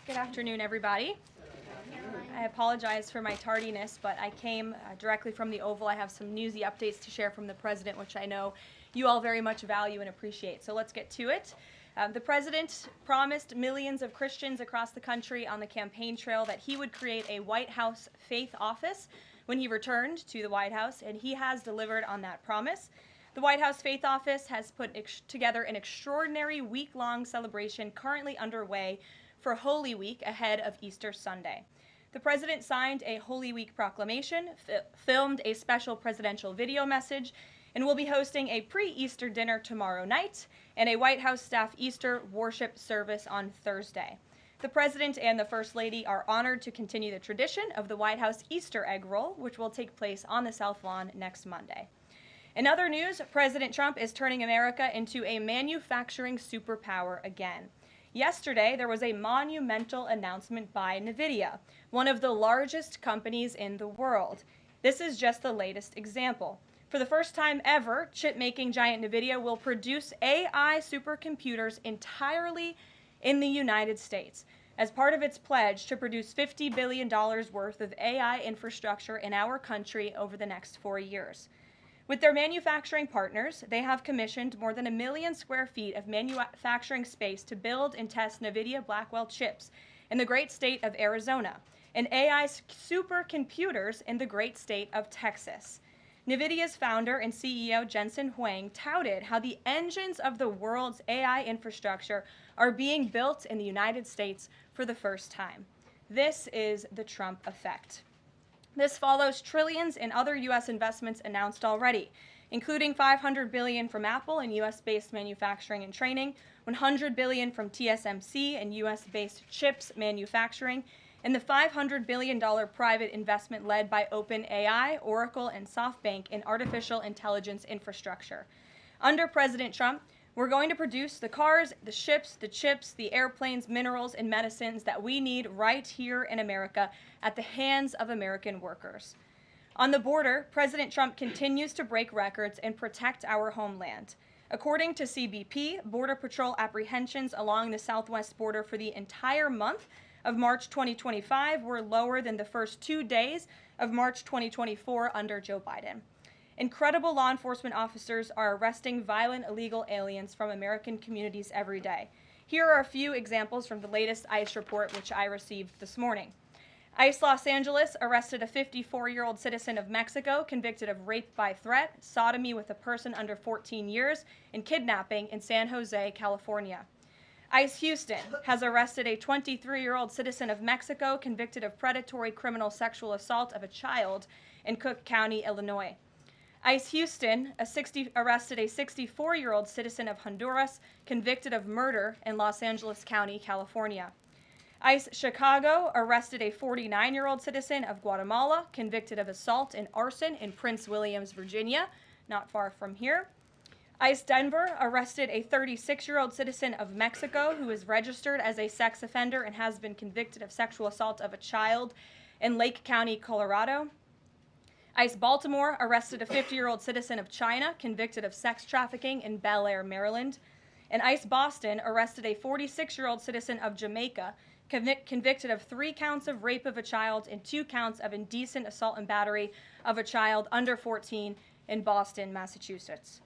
Good afternoon, everybody. I apologize for my tardiness, but I came directly from the Oval. I have some newsy updates to share from the President, which I know you all very much value and appreciate. So let's get to it. The President promised millions of Christians across the country on the campaign trail that he would create a White House faith office when he returned to the White House, and he has delivered on that promise. The White House Faith Office has put together an extraordinary week-long celebration currently underway for Holy Week ahead of Easter Sunday. The President signed a Holy Week proclamation, filmed a special presidential video message, and will be hosting a pre-Easter dinner tomorrow night and a White House staff Easter worship service on Thursday. The President and the First Lady are honored to continue the tradition of the White House Easter egg roll, which will take place on the South Lawn next Monday. In other news, President Trump is turning America into a manufacturing superpower again. Yesterday, there was a monumental announcement by NVIDIA, one of the largest companies in the world. This is just the latest example. For the first time ever, chip-making giant NVIDIA will produce AI supercomputers entirely in the United States as part of its pledge to produce $50 billion worth of AI infrastructure in our country over the next 4 years. With their manufacturing partners, they have commissioned more than 1 million square feet of manufacturing space to build and test NVIDIA Blackwell chips in the great state of Arizona and AI supercomputers in the great state of Texas. NVIDIA's founder and CEO Jensen Huang touted how the engines of the world's AI infrastructure are being built in the United States for the first time. This is the Trump effect. This follows trillions in other U.S. investments announced already, including $500 billion from Apple in U.S.-based manufacturing and training, $100 billion from TSMC and U.S.-based chips manufacturing, and the $500 billion private investment led by OpenAI, Oracle, and SoftBank in artificial intelligence infrastructure. Under President Trump, we're going to produce the cars, the ships, the chips, the airplanes, minerals, and medicines that we need right here in America at the hands of American workers. On the border, President Trump continues to break records and protect our homeland. According to CBP, Border Patrol apprehensions along the southwest border for the entire month of March 2025 were lower than the first 2 days of March 2024 under Joe Biden. Incredible law enforcement officers are arresting violent illegal aliens from American communities every day. Here are a few examples from the latest ICE report, which I received this morning. ICE Los Angeles arrested a 54-year-old citizen of Mexico convicted of rape by threat, sodomy with a person under 14 years, and kidnapping in San Jose, California. ICE Houston has arrested a 23-year-old citizen of Mexico convicted of predatory criminal sexual assault of a child in Cook County, Illinois. ICE Houston arrested a 64-year-old citizen of Honduras convicted of murder in Los Angeles County, California. ICE Chicago arrested a 49-year-old citizen of Guatemala convicted of assault and arson in Prince Williams, Virginia, not far from here. ICE Denver arrested a 36-year-old citizen of Mexico who is registered as a sex offender and has been convicted of sexual assault of a child in Lake County, Colorado. ICE Baltimore arrested a 50-year-old citizen of China convicted of sex trafficking in Bel Air, Maryland. And ICE Boston arrested a 46-year-old citizen of Jamaica convicted of 3 counts of rape of a child and 2 counts of indecent assault and battery of a child under 14 in Boston, Massachusetts.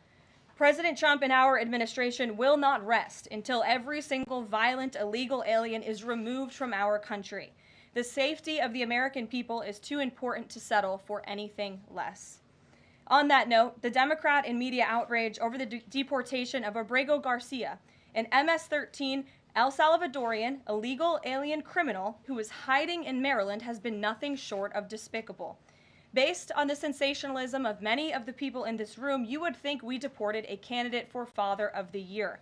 President Trump and our administration will not rest until every single violent illegal alien is removed from our country. The safety of the American people is too important to settle for anything less. On that note, the Democrat and media outrage over the deportation of Abrego Garcia, an MS-13 El Salvadorian illegal alien criminal who is hiding in Maryland, has been nothing short of despicable. Based on the sensationalism of many of the people in this room, you would think we deported a candidate for Father of the Year.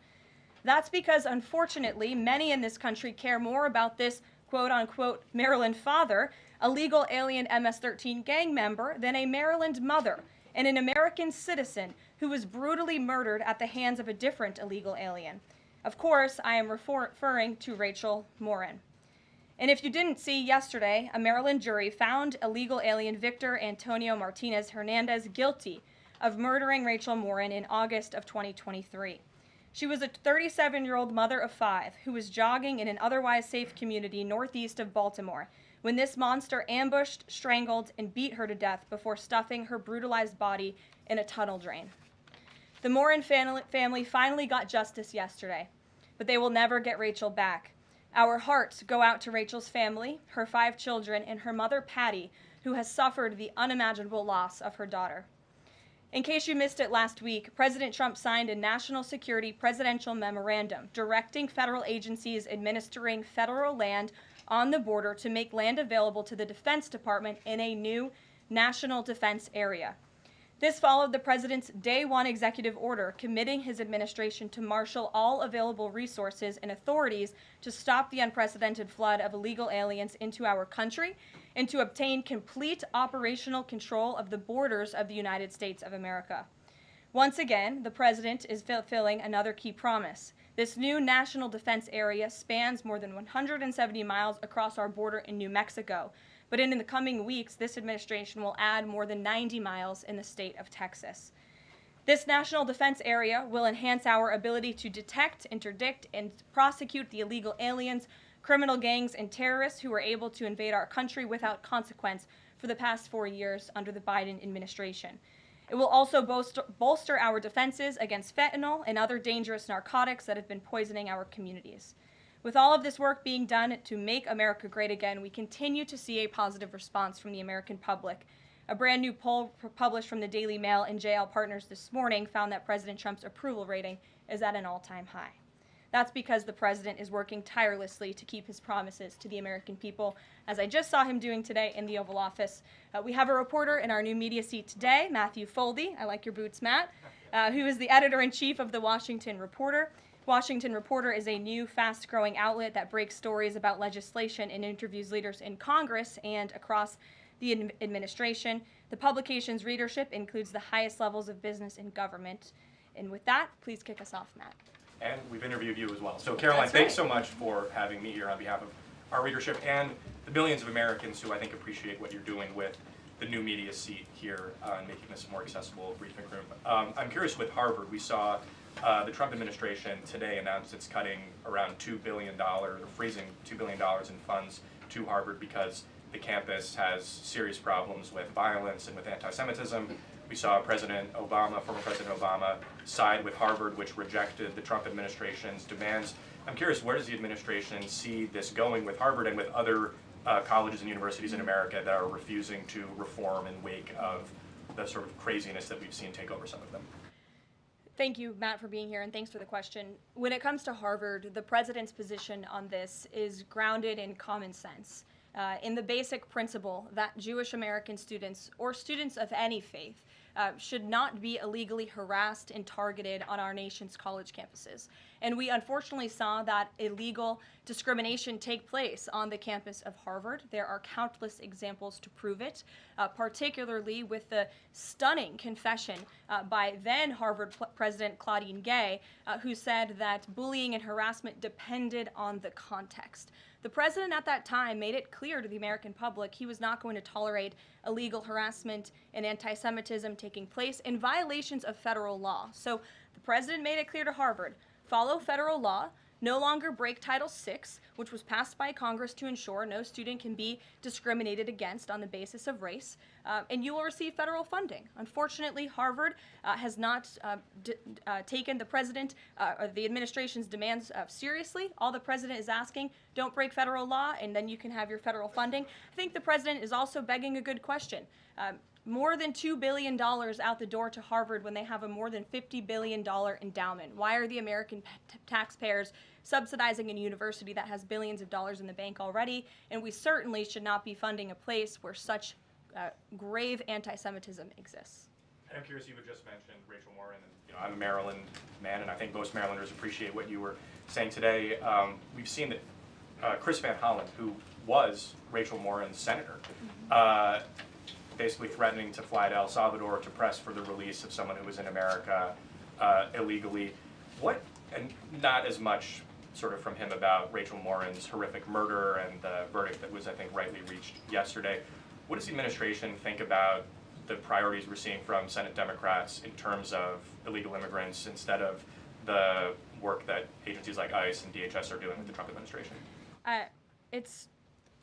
That's because, unfortunately, many in this country care more about this quote-unquote Maryland father, a legal alien MS-13 gang member, than a Maryland mother and an American citizen who was brutally murdered at the hands of a different illegal alien. Of course, I am referring to Rachel Morin. And if you didn't see, yesterday, a Maryland jury found illegal alien Victor Antonio Martinez Hernandez guilty of murdering Rachel Morin in August of 2023. She was a 37-year-old mother of 5 who was jogging in an otherwise safe community northeast of Baltimore when this monster ambushed, strangled, and beat her to death before stuffing her brutalized body in a tunnel drain. The Morin family finally got justice yesterday, but they will never get Rachel back. Our hearts go out to Rachel's family, her 5 children, and her mother, Patty, who has suffered the unimaginable loss of her daughter. In case you missed it last week, President Trump signed a national security presidential memorandum directing federal agencies administering federal land on the border to make land available to the Defense Department in a new national defense area. This followed the president's Day 1 executive order committing his administration to marshal all available resources and authorities to stop the unprecedented flood of illegal aliens into our country and to obtain complete operational control of the borders of the United States of America. Once again, the president is fulfilling another key promise. This new national defense area spans more than 170 miles across our border in New Mexico. But in the coming weeks, this administration will add more than 90 miles in the state of Texas. This national defense area will enhance our ability to detect, interdict, and prosecute the illegal aliens, criminal gangs, and terrorists who were able to invade our country without consequence for the past 4 years under the Biden administration. It will also bolster our defenses against fentanyl and other dangerous narcotics that have been poisoning our communities. With all of this work being done to make America great again, we continue to see a positive response from the American public. A brand new poll published from the Daily Mail and JL Partners this morning found that President Trump's approval rating is at an all-time high. That's because the president is working tirelessly to keep his promises to the American people, as I just saw him doing today in the Oval Office. We have a reporter in our new media seat today, Matthew Foldy. I like your boots, Matt, who is the editor-in-chief of the Washington Reporter. Washington Reporter is a new, fast-growing outlet that breaks stories about legislation and interviews leaders in Congress and across the administration. The publication's readership includes the highest levels of business and government. And with that, please kick us off, Matt. And we've interviewed you as well. So Karoline, thanks so much for having me here on behalf of our readership and the millions of Americans who I think appreciate what you're doing with the new media seat here and making this a more accessible briefing room. I'm curious with Harvard, we saw the Trump administration today announced it's cutting around $2 billion, or freezing $2 billion in funds to Harvard because the campus has serious problems with violence and with anti-Semitism. We saw President Obama, former President Obama, side with Harvard, which rejected the Trump administration's demands. I'm curious, where does the administration see this going with Harvard and with other colleges and universities in America that are refusing to reform in wake of the sort of craziness that we've seen take over some of them? Thank you, Matt, for being here, and thanks for the question. When it comes to Harvard, the president's position on this is grounded in common sense, in the basic principle that Jewish American students, or students of any faith, should not be illegally harassed and targeted on our nation's college campuses. And we unfortunately saw that illegal discrimination take place on the campus of Harvard. There are countless examples to prove it, particularly with the stunning confession by then Harvard President Claudine Gay, who said that bullying and harassment depended on the context. The president at that time made it clear to the American public he was not going to tolerate illegal harassment and anti-Semitism taking place in violations of federal law. So the president made it clear to Harvard, follow federal law, no longer break Title VI, which was passed by Congress to ensure no student can be discriminated against on the basis of race, and you will receive federal funding. Unfortunately, Harvard has not taken the president or the administration's demands seriously. All the president is asking, don't break federal law, and then you can have your federal funding. I think the president is also begging a good question. More than $2 billion out the door to Harvard when they have a more than $50 billion endowment. Why are the American taxpayers subsidizing a university that has billions of dollars in the bank already? And we certainly should not be funding a place where such grave anti-Semitism exists. And I'm curious, you had just mentioned Rachel Morin, and I'm a Maryland man, and I think most Marylanders appreciate what you were saying today. We've seen that Chris Van Hollen, who was Rachel Morin's senator, basically threatening to fly to El Salvador to press for the release of someone who was in America illegally. And not as much sort of from him about Rachel Morin's horrific murder and the verdict that was, I think, rightly reached yesterday. What does the administration think about the priorities we're seeing from Senate Democrats in terms of illegal immigrants instead of the work that agencies like ICE and DHS are doing with the Trump administration? It's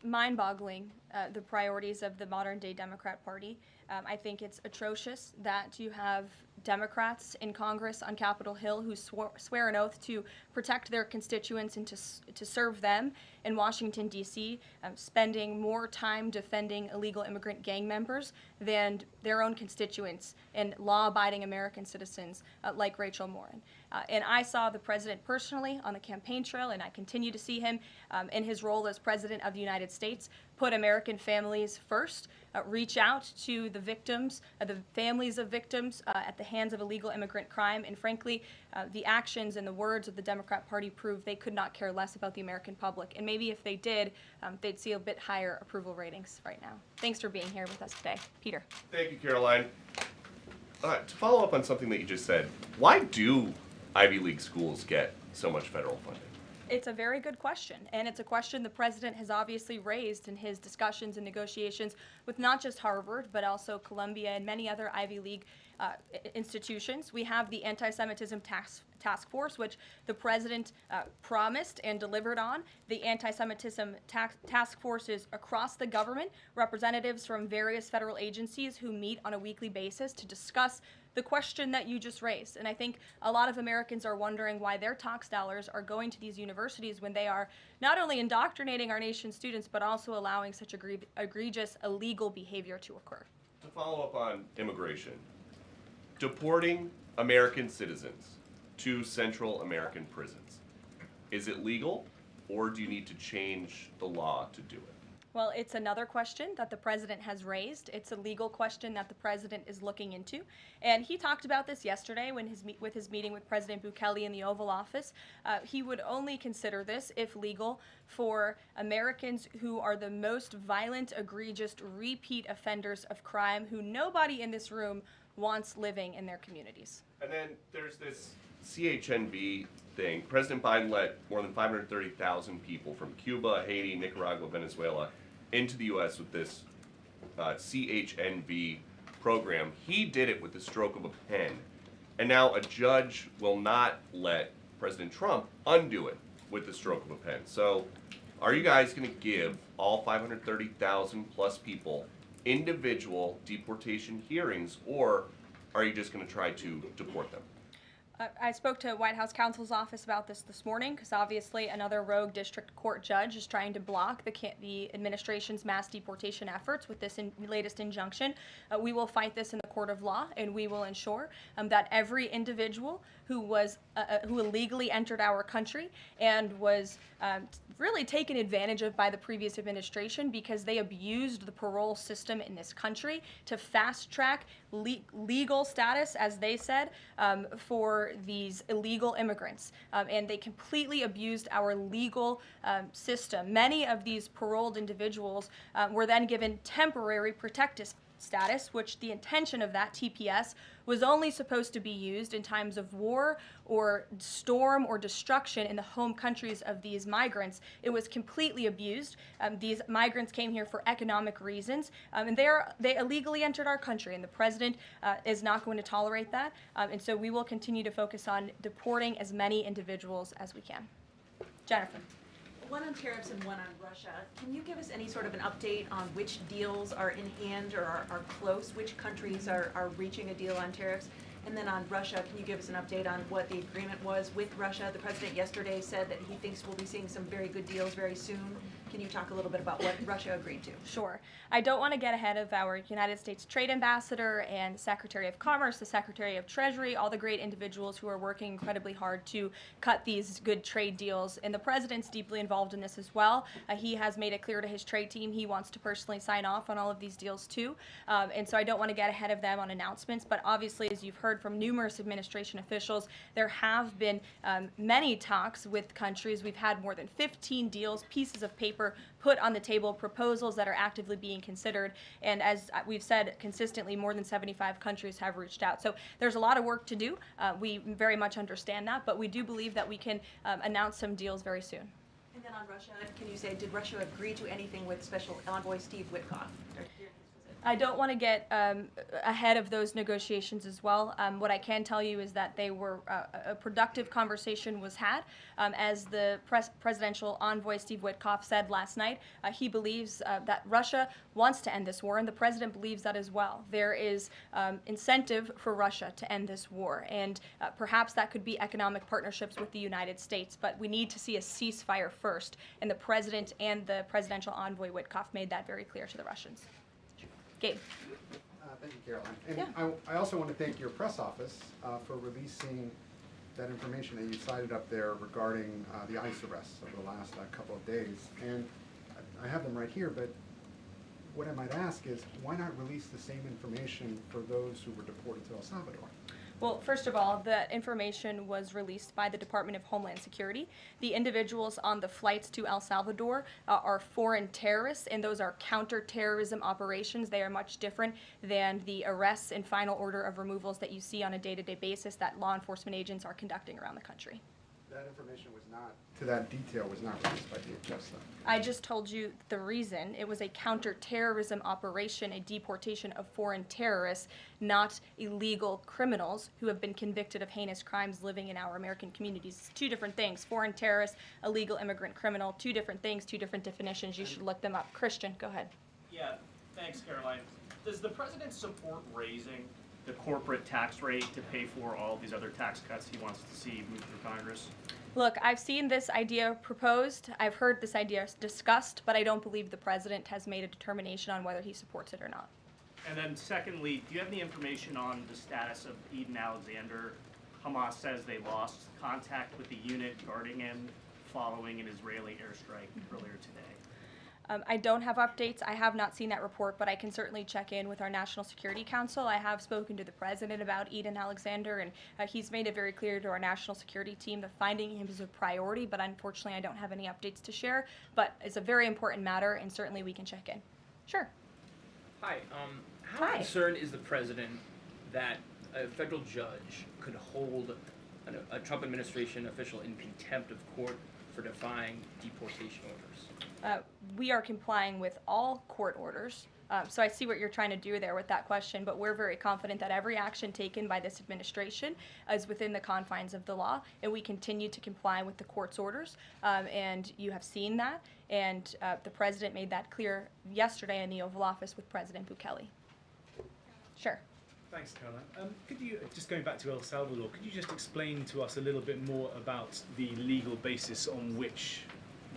mind-boggling, the priorities of the modern-day Democrat Party. I think it's atrocious that you have Democrats in Congress on Capitol Hill who swear an oath to protect their constituents and to serve them in Washington, D.C., spending more time defending illegal immigrant gang members than their own constituents and law-abiding American citizens like Rachel Morin. And I saw the president personally on the campaign trail, and I continue to see him in his role as president of the United States put American families first, reach out to the victims, the families of victims at the hands of illegal immigrant crime, and frankly, the actions and the words of the Democrat Party prove they could not care less about the American public. And maybe if they did, they'd see a bit higher approval ratings right now. Thanks for being here with us today. Peter. Thank you, Karoline. To follow up on something that you just said, why do Ivy League schools get so much federal funding? It's a very good question, and it's a question the president has obviously raised in his discussions and negotiations with not just Harvard, but also Columbia and many other Ivy League institutions. We have the Anti-Semitism Task Force, which the president promised and delivered on. The Anti-Semitism Task Force is across the government, representatives from various federal agencies who meet on a weekly basis to discuss the question that you just raised. And I think a lot of Americans are wondering why their tax dollars are going to these universities when they are not only indoctrinating our nation's students, but also allowing such egregious illegal behavior to occur. To follow up on immigration, deporting American citizens to Central American prisons, is it legal, or do you need to change the law to do it? Well, it's another question that the president has raised. It's a legal question that the president is looking into. And he talked about this yesterday when with his meeting with President Bukele in the Oval Office. He would only consider this, if legal, for Americans who are the most violent, egregious, repeat offenders of crime who nobody in this room wants living in their communities. And then there's this CHNV thing. President Biden let more than 530,000 people from Cuba, Haiti, Nicaragua, Venezuela into the U.S. with this CHNV program. He did it with the stroke of a pen. And now a judge will not let President Trump undo it with the stroke of a pen. So are you guys going to give all 530,000 plus people individual deportation hearings, or are you just going to try to deport them? I spoke to White House counsel's office about this morning because obviously another rogue district court judge is trying to block the administration's mass deportation efforts with this latest injunction. We will fight this in the court of law, and we will ensure that every individual who illegally entered our country and was really taken advantage of by the previous administration because they abused the parole system in this country to fast track legal status, as they said, for these illegal immigrants. And they completely abused our legal system. Many of these paroled individuals were then given temporary protective status, which the intention of that, TPS, was only supposed to be used in times of war or storm or destruction in the home countries of these migrants. It was completely abused. These migrants came here for economic reasons, and they illegally entered our country, and the president is not going to tolerate that. And so we will continue to focus on deporting as many individuals as we can. Jennifer. One on tariffs and one on Russia. Can you give us any sort of an update on which deals are in hand or are close? Which countries are reaching a deal on tariffs? And then on Russia, can you give us an update on what the agreement was with Russia? The president yesterday said that he thinks we'll be seeing some very good deals very soon. Can you talk a little bit about what Russia agreed to? Sure. I don't want to get ahead of our United States Trade Ambassador and Secretary of Commerce, the Secretary of Treasury, all the great individuals who are working incredibly hard to cut these good trade deals. And the president's deeply involved in this as well. He has made it clear to his trade team he wants to personally sign off on all of these deals too. And so I don't want to get ahead of them on announcements. But obviously, as you've heard from numerous administration officials, there have been many talks with countries. We've had more than 15 deals, pieces of paper put on the table, proposals that are actively being considered, and as we've said consistently, more than 75 countries have reached out. So there's a lot of work to do. We very much understand that, but we do believe that we can announce some deals very soon. And then on Russia, can you say, did Russia agree to anything with Special Envoy Steve Witkoff? I don't want to get ahead of those negotiations as well. What I can tell you is that they were a productive conversation was had. As the presidential envoy Steve Witkoff said last night, he believes that Russia wants to end this war, and the president believes that as well. There is incentive for Russia to end this war, and perhaps that could be economic partnerships with the United States, but we need to see a ceasefire first, and the president and the presidential envoy Witkoff made that very clear to the Russians. Gabe. Thank you, Caroline. And Yeah. I also want to thank your press office for releasing that information that you cited up there regarding the ICE arrests over the last couple of days. And I have them right here, but what I might ask is, why not release the same information for those who were deported to El Salvador? Well, first of all, the information was released by the Department of Homeland Security. The individuals on the flights to El Salvador are foreign terrorists, and those are counterterrorism operations. They are much different than the arrests and final order of removals that you see on a day-to-day basis that law enforcement agents are conducting around the country. That information was not, to that detail, was not released by DHS, though. I just told you the reason. It was a counterterrorism operation, a deportation of foreign terrorists, not illegal criminals who have been convicted of heinous crimes living in our American communities. It's two different things. Foreign terrorist, illegal immigrant criminal, two different things, two different definitions. You should look them up. Christian, go ahead. Yeah, thanks, Caroline. Does the president support raising the corporate tax rate to pay for all these other tax cuts he wants to see move through Congress? Look, I've seen this idea proposed. I've heard this idea discussed, but I don't believe the president has made a determination on whether he supports it or not. And then secondly, do you have any information on the status of Eden Alexander? Hamas says they lost contact with the unit guarding him following an Israeli airstrike earlier today. I don't have updates. I have not seen that report, but I can certainly check in with our National Security Council. I have spoken to the president about Eden Alexander, and he's made it very clear to our national security team that finding him is a priority, but unfortunately I don't have any updates to share. But it's a very important matter, and certainly we can check in. Sure. Hi. How Hi. concerned is the president that a federal judge could hold a Trump administration official in contempt of court for defying deportation orders? We are complying with all court orders. So I see what you're trying to do there with that question, but we're very confident that every action taken by this administration is within the confines of the law, and we continue to comply with the court's orders. And you have seen that, and the president made that clear yesterday in the Oval Office with President Bukele. Sure. Thanks, Caroline. Could you, just going back to El Salvador, could you just explain to us a little bit more about the legal basis on which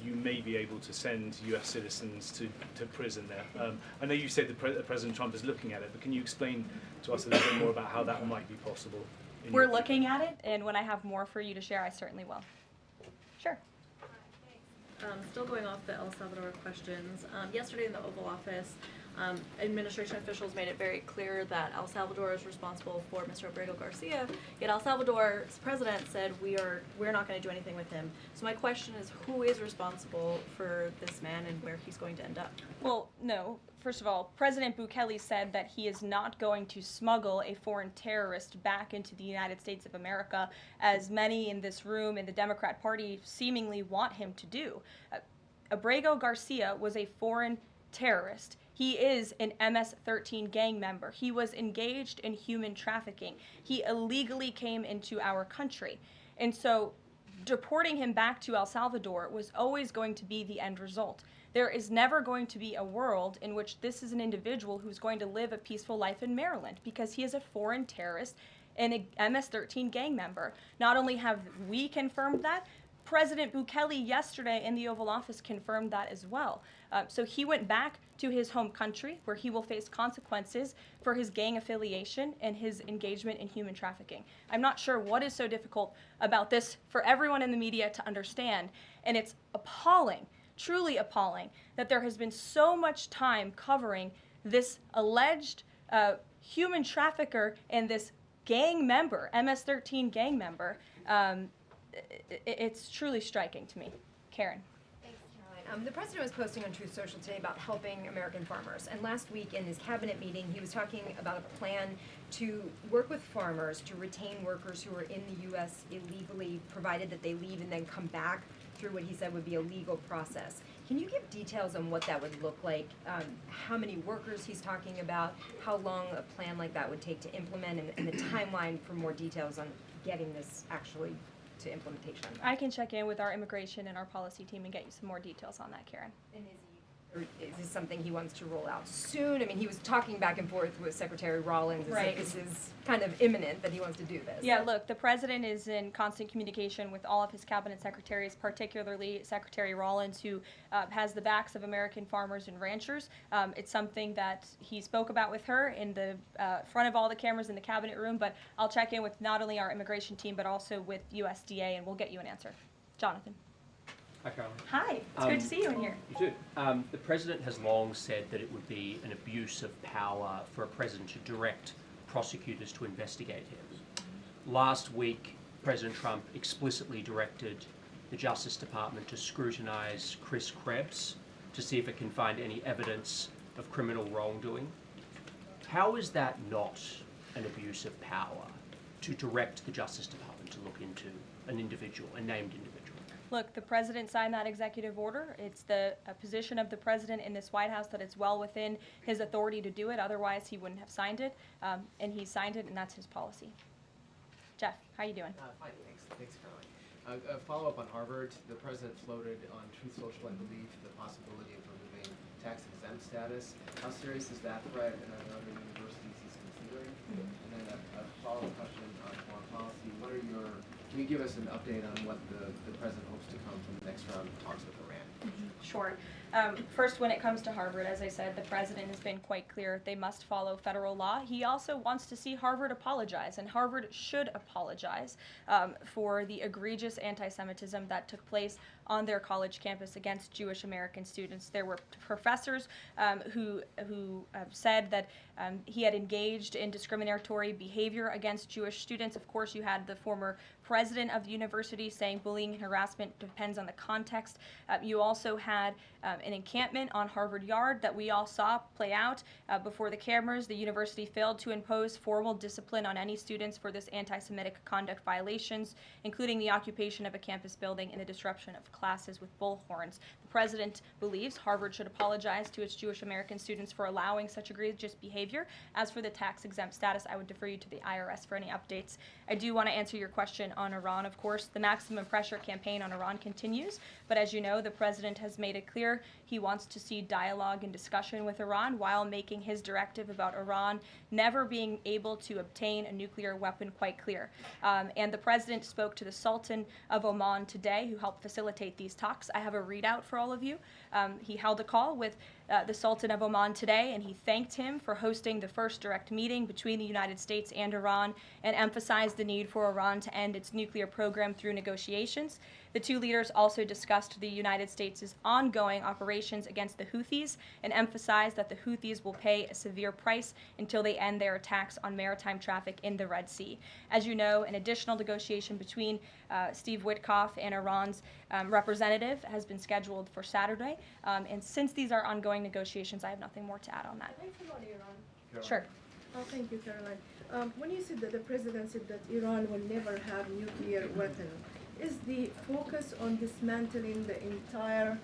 you may be able to send US citizens to prison there? I know you said that President Trump is looking at it, but can you explain to us a little bit more about how that might be possible? We're looking at it, and when I have more for you to share, I certainly will. Sure. Still going off the El Salvador questions, yesterday in the Oval Office, administration officials made it very clear that El Salvador is responsible for Mr. Abrego Garcia, yet El Salvador's president said we're not going to do anything with him. So my question is, who is responsible for this man and where he's going to end up? Well, no. First of all, President Bukele said that he is not going to smuggle a foreign terrorist back into the United States of America, as many in this room in the Democrat Party seemingly want him to do. Abrego Garcia was a foreign terrorist. He is an MS-13 gang member. He was engaged in human trafficking. He illegally came into our country. And so deporting him back to El Salvador was always going to be the end result. There is never going to be a world in which this is an individual who's going to live a peaceful life in Maryland, because he is a foreign terrorist and a MS-13 gang member. Not only have we confirmed that, President Bukele yesterday in the Oval Office confirmed that as well. So he went back to his home country, where he will face consequences for his gang affiliation and his engagement in human trafficking. I'm not sure what is so difficult about this for everyone in the media to understand, and it's appalling, truly appalling, that there has been so much time covering this alleged human trafficker and this gang member, MS-13 gang member. It's truly striking to me. Karen. Thanks, Caroline. The president was posting on Truth Social today about helping American farmers. And last week in his cabinet meeting, he was talking about a plan to work with farmers to retain workers who are in the U.S. illegally, provided that they leave and then come back through what he said would be a legal process. Can you give details on what that would look like? How many workers he's talking about? How long a plan like that would take to implement, and the timeline for more details on getting this actually to implementation? I can check in with our immigration and our policy team and get you some more details on that, Karen. And or is this something he wants to roll out soon? I mean, he was talking back and forth with Secretary Rawlings. Is Right. This is kind of imminent that he wants to do this. Yeah, look, the president is in constant communication with all of his cabinet secretaries, particularly Secretary Rawlings, who has the backs of American farmers and ranchers. It's something that he spoke about with her in the front of all the cameras in the cabinet room, but I'll check in with not only our immigration team, but also with USDA, and we'll get you an answer. Jonathan. Hi, Caroline. Hi, it's good to see you in here. You too. The President has long said that it would be an abuse of power for a President to direct prosecutors to investigate him. Last week, President Trump explicitly directed the Justice Department to scrutinize Chris Krebs to see if it can find any evidence of criminal wrongdoing. How is that not an abuse of power to direct the Justice Department to look into an individual, a named individual? Look, the president signed that executive order. It's the position of the president in this White House that it's well within his authority to do it. Otherwise, he wouldn't have signed it. And he signed it, and that's his policy. Jeff, how you doing? Fine, thanks, Caroline. A follow-up on Harvard. The president floated on Truth Social, I believe, the possibility of removing tax-exempt status. How serious is that threat, and are there other universities he's considering? And then a follow-up question on foreign policy. Can you give us an update on what the president hopes to come from the next round of talks with Iran? Sure. First, when it comes to Harvard, as I said, the president has been quite clear they must follow federal law. He also wants to see Harvard apologize, and Harvard should apologize for the egregious anti-Semitism that took place on their college campus against Jewish American students. There were professors who said that he had engaged in discriminatory behavior against Jewish students. Of course, you had the former president of the university saying bullying and harassment depends on the context. You also had an encampment on Harvard Yard that we all saw play out before the cameras. The university failed to impose formal discipline on any students for this anti-Semitic conduct violations, including the occupation of a campus building and the disruption of classes with bullhorns. The president believes Harvard should apologize to its Jewish American students for allowing such egregious behavior. As for the tax-exempt status, I would defer you to the IRS for any updates. I do want to answer your question on Iran, of course. The maximum pressure campaign on Iran continues, but as you know, the president has made it clear he wants to see dialogue and discussion with Iran while making his directive about Iran never being able to obtain a nuclear weapon quite clear. And the president spoke to the Sultan of Oman today, who helped facilitate these talks. I have a readout for all of you. He held a call with the Sultan of Oman today, and he thanked him for hosting the first direct meeting between the United States and Iran and emphasized the need for Iran to end its nuclear program through negotiations. The two leaders also discussed the United States' ongoing operations against the Houthis and emphasized that the Houthis will pay a severe price until they end their attacks on maritime traffic in the Red Sea. As you know, an additional negotiation between Steve Witkoff and Iran's representative has been scheduled for Saturday. And since these are ongoing negotiations, I have nothing more to add on that. Thanks about Iran. Sure. Oh, thank you, Caroline. When you said that the president said that Iran will never have nuclear weapon, is the focus on dismantling the entire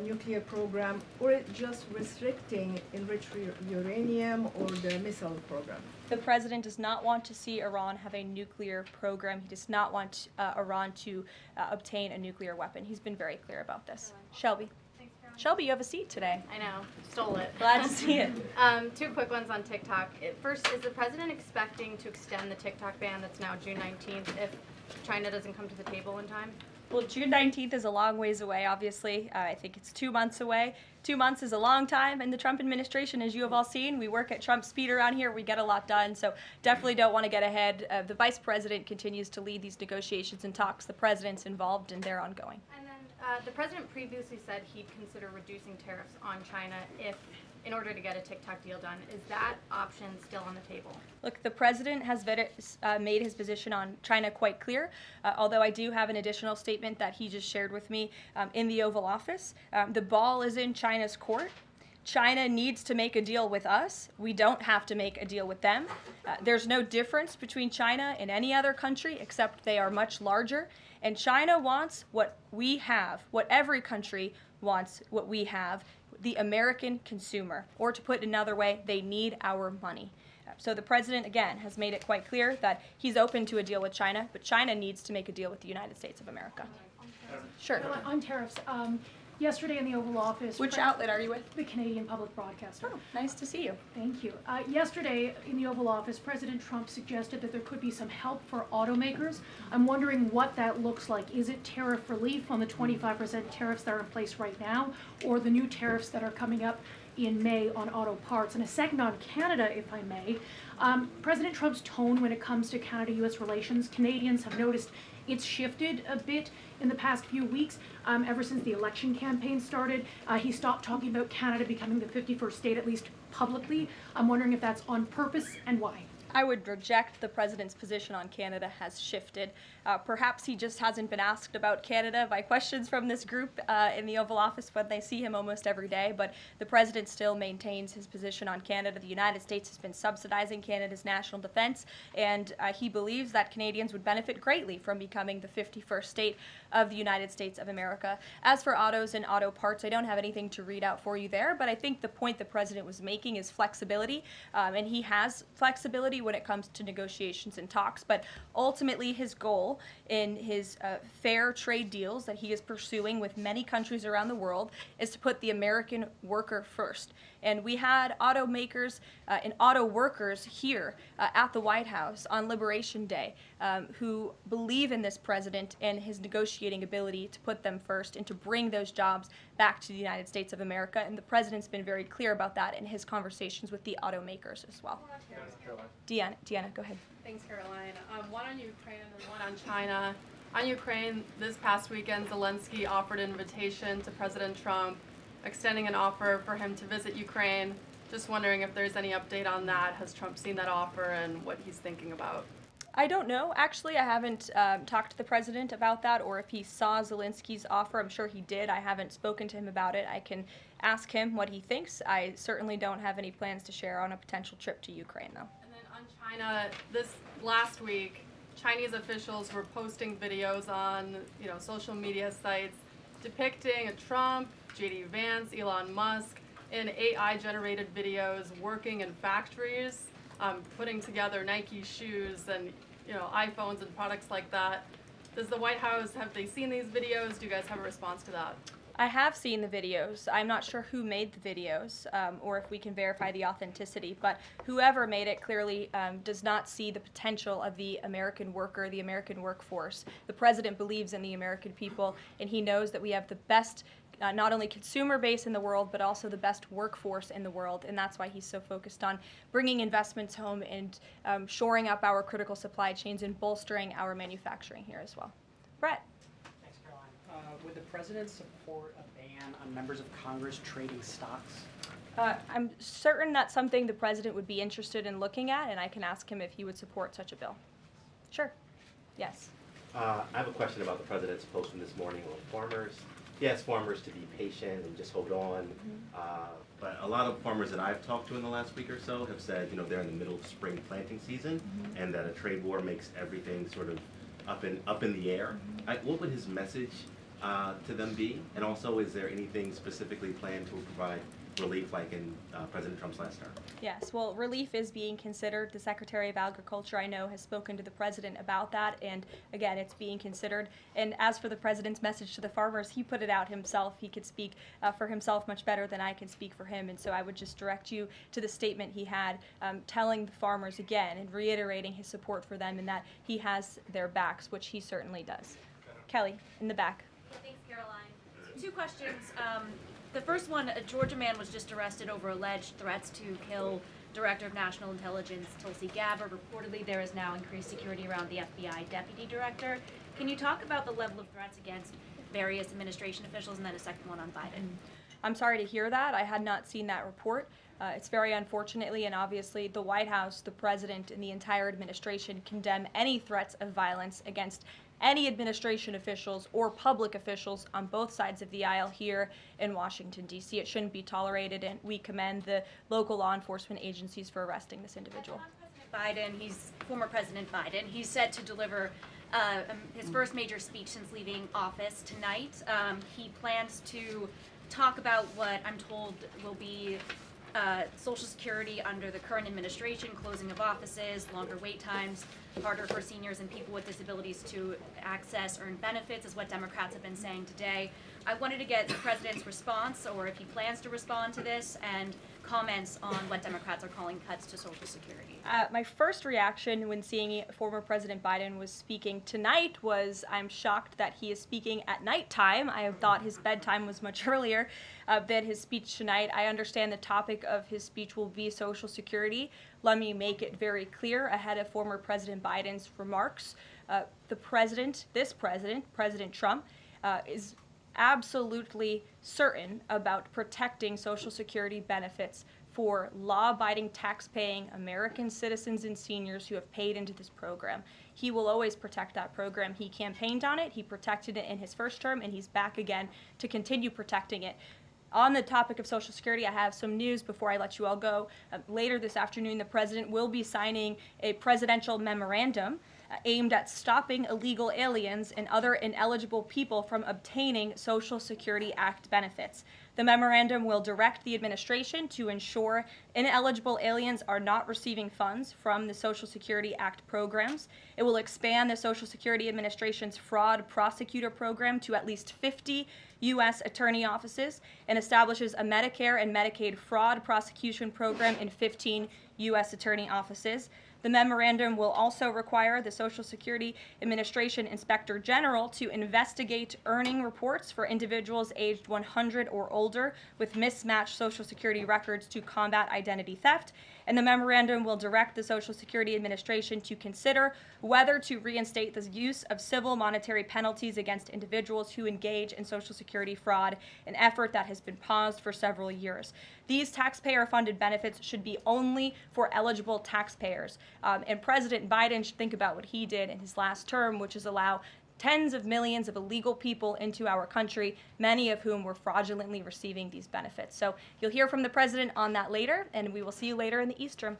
nuclear program, or it just restricting enriched uranium or the missile program? The president does not want to see Iran have a nuclear program. He does not want Iran to obtain a nuclear weapon. He's been very clear about this. Shelby. Thanks, Caroline. Shelby, you have a seat today. I know, stole it. Glad to see it. Two quick ones on TikTok. First, is the president expecting to extend the TikTok ban that's now June 19th if China doesn't come to the table in time? Well, June 19th is a long ways away, obviously. I think it's 2 months away. 2 months is a long time in the Trump administration, as you have all seen. We work at Trump speed around here. We get a lot done, so definitely don't want to get ahead. The vice president continues to lead these negotiations and talks. The president's involved, and they're ongoing. And then the president previously said he'd consider reducing tariffs on China in order to get a TikTok deal done. Is that option still on the table? Look, the president has made his position on China quite clear, although I do have an additional statement that he just shared with me in the Oval Office. The ball is in China's court. China needs to make a deal with us. We don't have to make a deal with them. There's no difference between China and any other country except they are much larger. And China wants what we have, what every country wants what we have, the American consumer. Or to put it another way, they need our money. So the president, again, has made it quite clear that he's open to a deal with China, but China needs to make a deal with the United States of America. Sure. On tariffs, yesterday in the Oval Office. Which outlet are you with? The Canadian Public Broadcaster. Oh, nice to see you. Thank you. Yesterday in the Oval Office, President Trump suggested that there could be some help for automakers. I'm wondering what that looks like. Is it tariff relief on the 25% tariffs that are in place right now, or the new tariffs that are coming up in May on auto parts? And a second on Canada, if I may. President Trump's tone when it comes to Canada-U.S. relations, Canadians have noticed it's shifted a bit in the past few weeks. Ever since the election campaign started, he stopped talking about Canada becoming the 51st state, at least publicly. I'm wondering if that's on purpose and why. I would reject the president's position on Canada has shifted. Perhaps he just hasn't been asked about Canada by questions from this group in the Oval Office when they see him almost every day, but the president still maintains his position on Canada. The United States has been subsidizing Canada's national defense, and he believes that Canadians would benefit greatly from becoming the 51st state of the United States of America. As for autos and auto parts, I don't have anything to read out for you there, but I think the point the president was making is flexibility, and he has flexibility when it comes to negotiations and talks, but ultimately his goal in his fair trade deals that he is pursuing with many countries around the world is to put the American worker first. And we had automakers and auto workers here at the White House on Liberation Day who believe in this president and his negotiating ability to put them first and to bring those jobs back to the United States of America. And the president's been very clear about that in his conversations with the automakers as well. Deanna, go ahead. Thanks, Caroline. One on Ukraine and one on China. On Ukraine, this past weekend, Zelensky offered an invitation to President Trump, extending an offer for him to visit Ukraine. Just wondering if there's any update on that. Has Trump seen that offer and what he's thinking about? I don't know. Actually, I haven't talked to the president about that, or if he saw Zelensky's offer. I'm sure he did. I haven't spoken to him about it. I can ask him what he thinks. I certainly don't have any plans to share on a potential trip to Ukraine, though. And then on China, this last week, Chinese officials were posting videos on, social media sites depicting Trump, J.D. Vance, Elon Musk in AI-generated videos working in factories, putting together Nike shoes and iPhones and products like that. Does the White House, have they seen these videos? Do you guys have a response to that? I have seen the videos. I'm not sure who made the videos or if we can verify the authenticity, but whoever made it clearly does not see the potential of the American worker, the American workforce. The president believes in the American people, and he knows that we have the best not only consumer base in the world, but also the best workforce in the world, and that's why he's so focused on bringing investments home and shoring up our critical supply chains and bolstering our manufacturing here as well. Brett. Thanks, Caroline. Would the president support a ban on members of Congress trading stocks? I'm certain that's something the president would be interested in looking at, and I can ask him if he would support such a bill. Sure. Yes. I have a question about the president's post from this morning on farmers. He asked farmers to be patient and just hold on. But a lot of farmers that I've talked to in the last week or so have said, they're in the middle of spring planting season, and that a trade war makes everything sort of up in the air. What would his message to them be? And also, is there anything specifically planned to provide relief like in President Trump's last term? Yes, well, relief is being considered. The Secretary of Agriculture, I know, has spoken to the president about that, and again, it's being considered. And as for the president's message to the farmers, he put it out himself. He could speak for himself much better than I can speak for him, and so I would just direct you to the statement he had telling the farmers again and reiterating his support for them and that he has their backs, which he certainly does. Kelly, in the back. Thanks, Caroline. Two questions. The first one, a Georgia man was just arrested over alleged threats to kill Director of National Intelligence Tulsi Gabbard. Reportedly, there is now increased security around the FBI Deputy Director. Can you talk about the level of threats against various administration officials? And then a second one on Biden. I'm sorry to hear that. I had not seen that report. It's very unfortunately, and obviously the White House, the president, and the entire administration condemn any threats of violence against any administration officials or public officials on both sides of the aisle here in Washington, D.C. It shouldn't be tolerated, and we commend the local law enforcement agencies for arresting this individual. Biden, former President Biden, he's set to deliver his first major speech since leaving office tonight. He plans to talk about what I'm told will be Social Security under the current administration, closing of offices, longer wait times, harder for seniors and people with disabilities to access earned benefits, is what Democrats have been saying today. I wanted to get the president's response, or if he plans to respond to this, and comments on what Democrats are calling cuts to Social Security. My first reaction when seeing former President Biden was speaking tonight was, I'm shocked that he is speaking at nighttime. I thought his bedtime was much earlier than his speech tonight. I understand the topic of his speech will be Social Security. Let me make it very clear ahead of former President Biden's remarks. President Trump, is absolutely certain about protecting Social Security benefits for law-abiding, tax-paying American citizens and seniors who have paid into this program. He will always protect that program. He campaigned on it, he protected it in his first term, and he's back again to continue protecting it. On the topic of Social Security, I have some news before I let you all go. Later this afternoon, the president will be signing a presidential memorandum aimed at stopping illegal aliens and other ineligible people from obtaining Social Security Act benefits. The memorandum will direct the administration to ensure ineligible aliens are not receiving funds from the Social Security Act programs. It will expand the Social Security Administration's fraud prosecutor program to at least 50 U.S. attorney offices and establishes a Medicare and Medicaid fraud prosecution program in 15 U.S. attorney offices. The memorandum will also require the Social Security Administration Inspector General to investigate earning reports for individuals aged 100 or older with mismatched Social Security records to combat identity theft. And the memorandum will direct the Social Security Administration to consider whether to reinstate the use of civil monetary penalties against individuals who engage in Social Security fraud, an effort that has been paused for several years. These taxpayer-funded benefits should be only for eligible taxpayers. And President Biden should think about what he did in his last term, which is allow tens of millions of illegal people into our country, many of whom were fraudulently receiving these benefits. So you'll hear from the president on that later, and we will see you later in the East Room.